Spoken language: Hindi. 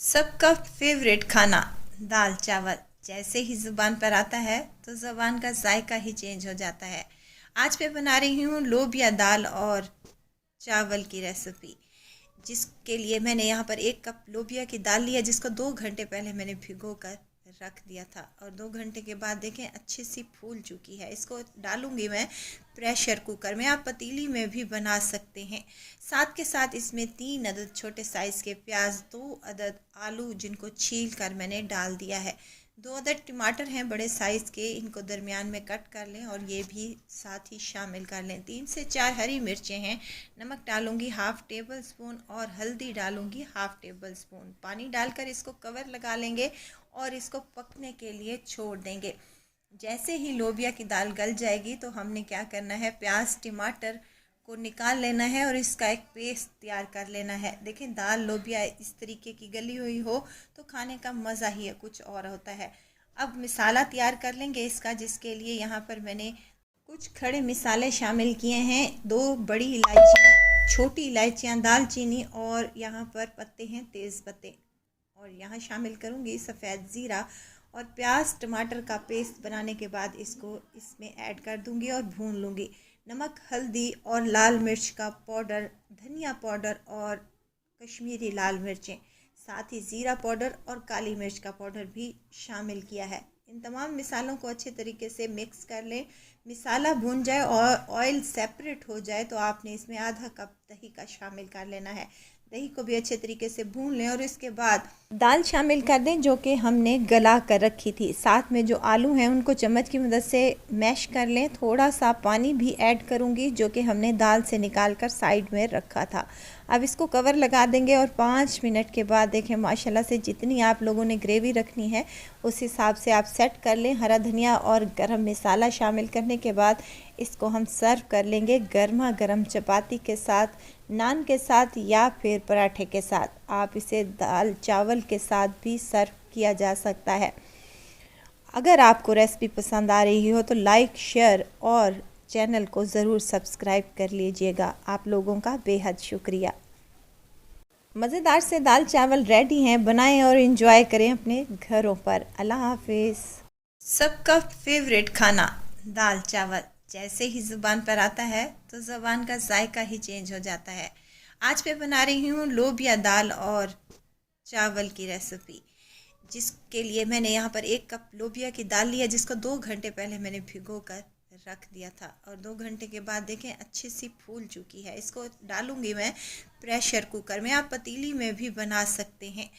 सबका फेवरेट खाना दाल चावल जैसे ही ज़ुबान पर आता है तो ज़ुबान का जायका ही चेंज हो जाता है। आज मैं बना रही हूँ लोबिया दाल और चावल की रेसिपी, जिसके लिए मैंने यहाँ पर 1 कप लोबिया की दाल लिया, जिसको 2 घंटे पहले मैंने भिगो कर रख दिया था और 2 घंटे के बाद देखें अच्छी सी फूल चुकी है। इसको डालूंगी मैं प्रेशर कुकर में, आप पतीली में भी बना सकते हैं। साथ के साथ इसमें 3 अदद छोटे साइज़ के प्याज, 2 अदद आलू जिनको छील कर मैंने डाल दिया है, 2 अदद टमाटर हैं बड़े साइज़ के, इनको दरमियान में कट कर लें और ये भी साथ ही शामिल कर लें। 3 से 4 हरी मिर्चें हैं। नमक डालूंगी हाफ़ टेबल स्पून और हल्दी डालूंगी हाफ़ टेबल स्पून। पानी डालकर इसको कवर लगा लेंगे और इसको पकने के लिए छोड़ देंगे। जैसे ही लोबिया की दाल गल जाएगी तो हमने क्या करना है, प्याज टमाटर को निकाल लेना है और इसका एक पेस्ट तैयार कर लेना है। देखें दाल लोबिया इस तरीके की गली हुई हो तो खाने का मज़ा ही कुछ और होता है। अब मिसाला तैयार कर लेंगे इसका, जिसके लिए यहाँ पर मैंने कुछ खड़े मिसाले शामिल किए हैं। 2 बड़ी इलायची, छोटी इलायचियाँ, दालचीनी और यहाँ पर पत्ते हैं तेज़ पत्ते, और यहाँ शामिल करूँगी सफ़ेद ज़ीरा और प्याज टमाटर का पेस्ट बनाने के बाद इसको इसमें ऐड कर दूँगी और भून लूँगी। नमक, हल्दी और लाल मिर्च का पाउडर, धनिया पाउडर और कश्मीरी लाल मिर्चें, साथ ही ज़ीरा पाउडर और काली मिर्च का पाउडर भी शामिल किया है। इन तमाम मिसालों को अच्छे तरीके से मिक्स कर लें। मिसाला भून जाए और ऑयल सेपरेट हो जाए तो आपने इसमें आधा कप दही का शामिल कर लेना है। दही को भी अच्छे तरीके से भून लें और इसके बाद दाल शामिल कर दें जो कि हमने गला कर रखी थी। साथ में जो आलू हैं उनको चम्मच की मदद से मैश कर लें। थोड़ा सा पानी भी ऐड करूंगी जो कि हमने दाल से निकाल कर साइड में रखा था। अब इसको कवर लगा देंगे और 5 मिनट के बाद देखें माशाल्लाह से जितनी आप लोगों ने ग्रेवी रखनी है उस हिसाब से आप सेट कर लें। हरा धनिया और गरम मसाला शामिल करने के बाद इसको हम सर्व कर लेंगे गर्मा गर्म चपाती के साथ, नान के साथ या फिर पराठे के साथ। आप इसे दाल चावल के साथ भी सर्व किया जा सकता है। अगर आपको रेसिपी पसंद आ रही हो तो लाइक, शेयर और चैनल को ज़रूर सब्सक्राइब कर लीजिएगा। आप लोगों का बेहद शुक्रिया। मज़ेदार से दाल चावल रेडी हैं, बनाएं और इंजॉय करें अपने घरों पर। अल्लाह हाफिज़। सबका फेवरेट खाना दाल चावल जैसे ही ज़ुबान पर आता है तो ज़ुबान का जायका ही चेंज हो जाता है। आज मैं बना रही हूँ लोबिया दाल और चावल की रेसिपी, जिसके लिए मैंने यहाँ पर 1 कप लोबिया की दाल लिया, जिसको 2 घंटे पहले मैंने भिगो कर रख दिया था और 2 घंटे के बाद देखें अच्छी सी फूल चुकी है। इसको डालूंगी मैं प्रेशर कुकर में, आप पतीली में भी बना सकते हैं।